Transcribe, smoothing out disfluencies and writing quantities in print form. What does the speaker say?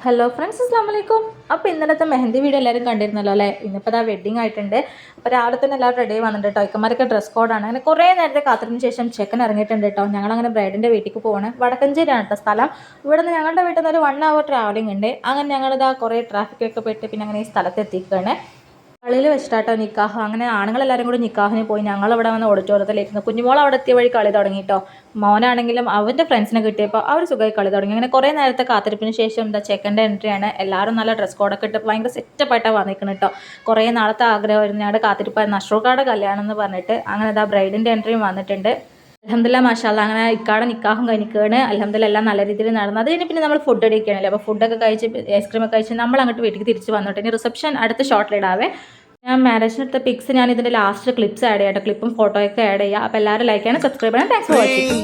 Hello friends, അസ്സലാമു അലൈക്കും. അപ്പോൾ ഇന്നലത്തെ മെഹന്തി വീഡിയോ എല്ലാവരും കണ്ടിരുന്നല്ലോ അല്ലേ? ഇന്നിപ്പോൾ അതാ വെഡ്ഡിങ് ആയിട്ടുണ്ട്. അപ്പോൾ രാവിലെ തന്നെ എല്ലാവരും റെഡി വന്നിട്ടുണ്ട് കേട്ടോ. ഇക്കന്മാരൊക്കെ ഡ്രസ് കോഡാണ്. അങ്ങനെ കുറേ നേരത്തെ കാത്തിരിന് ശേഷം ചെക്കൻ ഇറങ്ങിയിട്ടുണ്ട് കേട്ടോ. ഞങ്ങളങ്ങനെ ബ്രൈഡിൻ്റെ വീട്ടിലേക്ക് പോകണം. വടക്കഞ്ചേരിയാണ് കേട്ടോ സ്ഥലം. ഇവിടെ നിന്ന് ഞങ്ങളുടെ വീട്ടിൽ നിന്ന് ഒരു 1 hour ട്രാവലിംഗ് ഉണ്ട്. അങ്ങനെ ഞങ്ങളിതാ കുറേ ട്രാഫിക്കൊക്കെ പെട്ട് പിന്നെ അങ്ങനെ ഈ സ്ഥലത്ത് എത്തിക്കുകയാണ്. പള്ളിയിൽ വെച്ചിട്ടാട്ടോ നിക്കാഹ്. അങ്ങനെ ആണുങ്ങളെല്ലാവരും കൂടി നിക്കാഹിന് പോയി. ഞങ്ങളിവിടെ വന്ന് ഓഡിറ്റോറിയത്തിലിരുന്നു. കുഞ്ഞുമോൾ അവിടെ എത്തിയ വഴി കളി തുടങ്ങിയിട്ടോ. മോനാണെങ്കിലും അവൻ്റെ ഫ്രണ്ട്സിനെ കിട്ടിയപ്പോൾ അവർ സുഖമായി കളി തുടങ്ങി. അങ്ങനെ കുറേ നേരത്തെ കാത്തിരിപ്പിന് ശേഷം എന്താ ചെക്കൻ്റെ എൻട്രിയാണ്. എല്ലാവരും നല്ല ഡ്രസ് കോഡൊക്കെ ഇട്ട് ഭയങ്കര സെറ്റപ്പായിട്ടാണ് വന്നിരിക്കണം കേട്ടോ. കുറേ നാളത്തെ ആഗ്രഹമായിരുന്നു ഞങ്ങളുടെ കാത്തിരിപ്പായിരുന്നു അഷ്റൂഖാടെ കല്യാണം എന്ന് പറഞ്ഞിട്ട്. അങ്ങനെ ഇതാ ബ്രൈഡിൻ്റെ എൻട്രിയും വന്നിട്ടുണ്ട്. അൽഹംദുലില്ലാ മാഷാഅല്ലാ. അങ്ങനെ ഇക്കാടെ നിക്കാഹും കഴിഞ്ഞിരിക്കുകയാണ്. അൽഹംദുലില്ലാ എല്ലാം നല്ല രീതിയിൽ നടന്നു. അത് കഴിഞ്ഞ് പിന്നെ നമ്മൾ ഫുഡ് അടിക്കുകയാണല്ലോ. അപ്പോൾ ഫുഡൊക്കെ കഴിച്ച് ഐസ്ക്രീമൊക്കെ കഴിച്ച് നമ്മൾ അങ്ങോട്ട് വീട്ടിലേക്ക് തിരിച്ച് വന്നിട്ട് ഇനി റിസപ്ഷൻ അടുത്ത ഷോട്ടിലിടാവേ. ഞാൻ മാരേജിനെടുത്ത പിക്സ് ഞാൻ ഇതിൻ്റെ ലാസ്റ്റ് ക്ലിപ്സ് ആഡ് ചെയ്യാം. ക്ലിപ്പും ഫോട്ടോയൊക്കെ ആഡ് ചെയ്യാം. അപ്പോൾ എല്ലാവരും ലൈക്ക് ചെയ്യണം, സബ്സ്ക്രൈബ് ചെയ്യണം. Thanks for watching.